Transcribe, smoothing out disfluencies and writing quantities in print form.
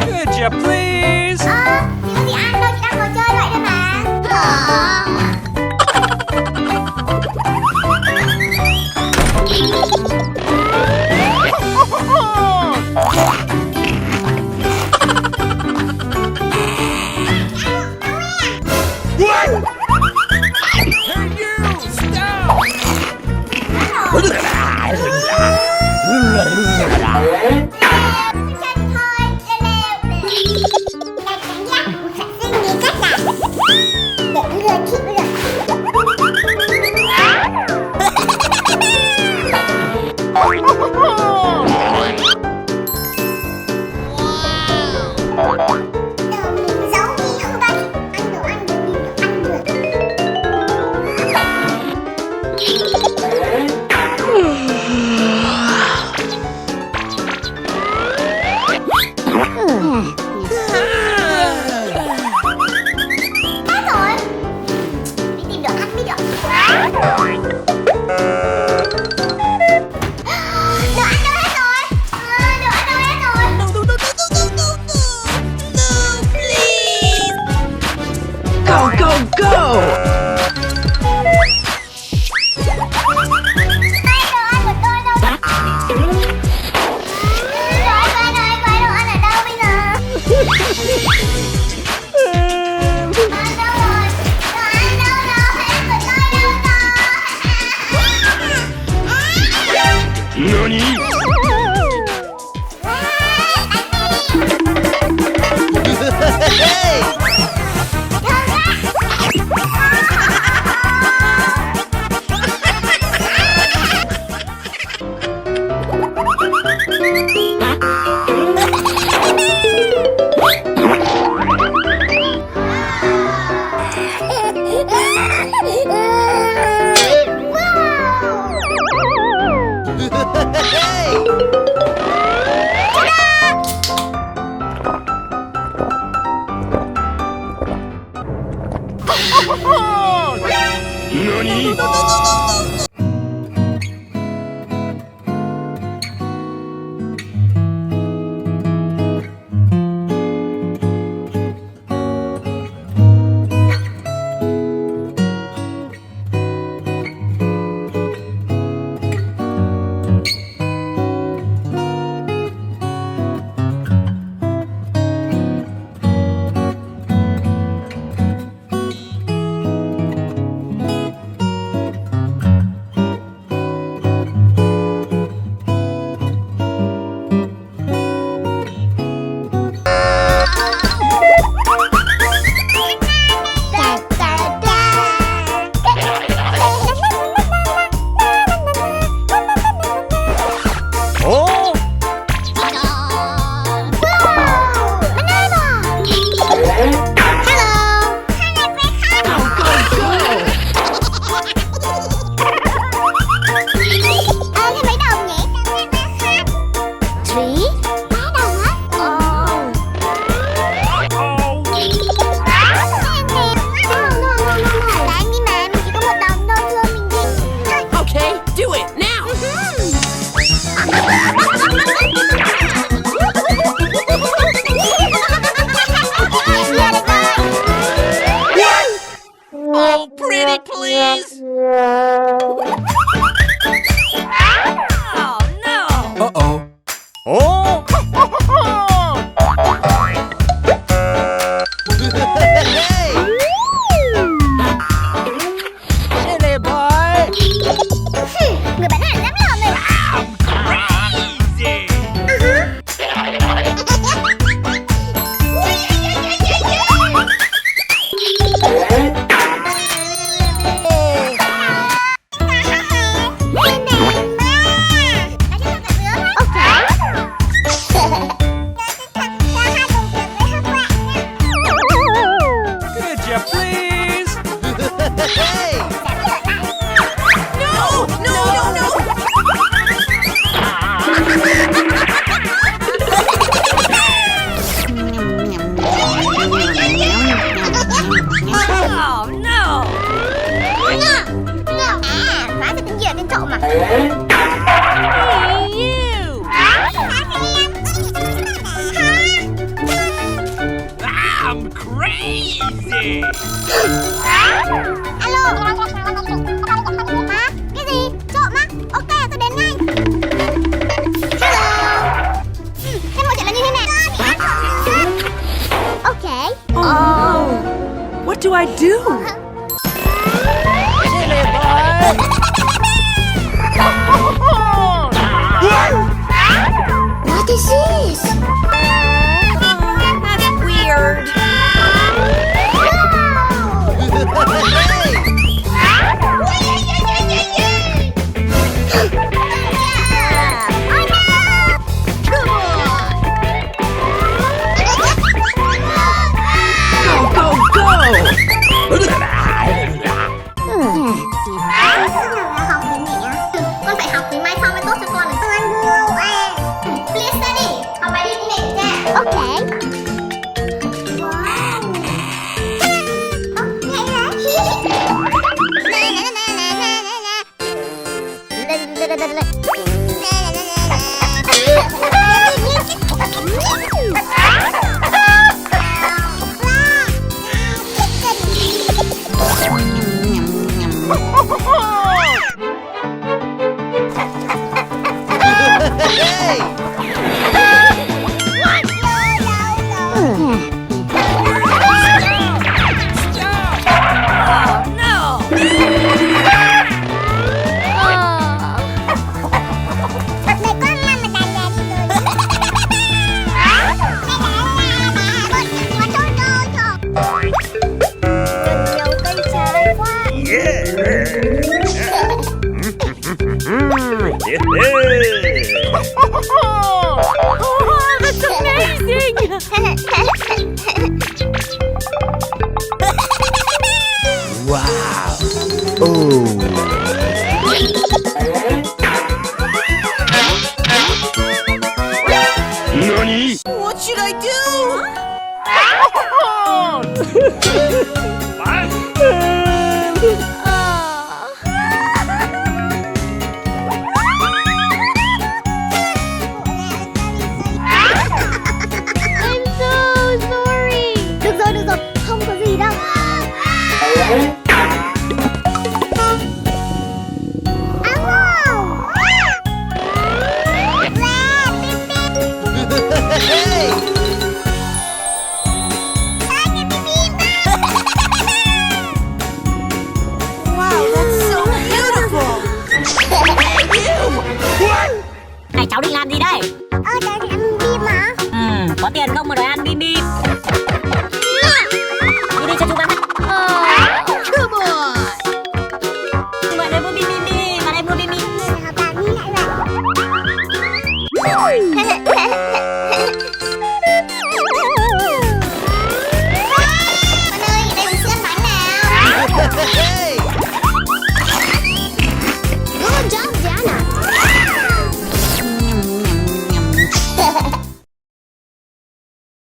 Could you please? Thiếu gì ăn đâu, chị đang ngồi chơi vậy thôi mà. I'm crazy. Alo. Hả? Cái gì? Trộm á? Ok, tôi đến ngay. Hello. Thế mọi chuyện là như thế này. Ok. Oh, what do I do? What is this? That's weird. Go, go, go. Học với mẹ. Con phải học vì mai sau mới tốt cho con. Please study. Học bài đi mẹ nha. Ok. Wow. Oh, that's amazing! Wow. Oh. Nani? What should I do? I'm so sorry. Được rồi, không có gì đâu. Wow, that's so beautiful! Này cháu định làm gì đây? Đòi ăn bim mà. Có tiền không mà đòi ăn bim bim?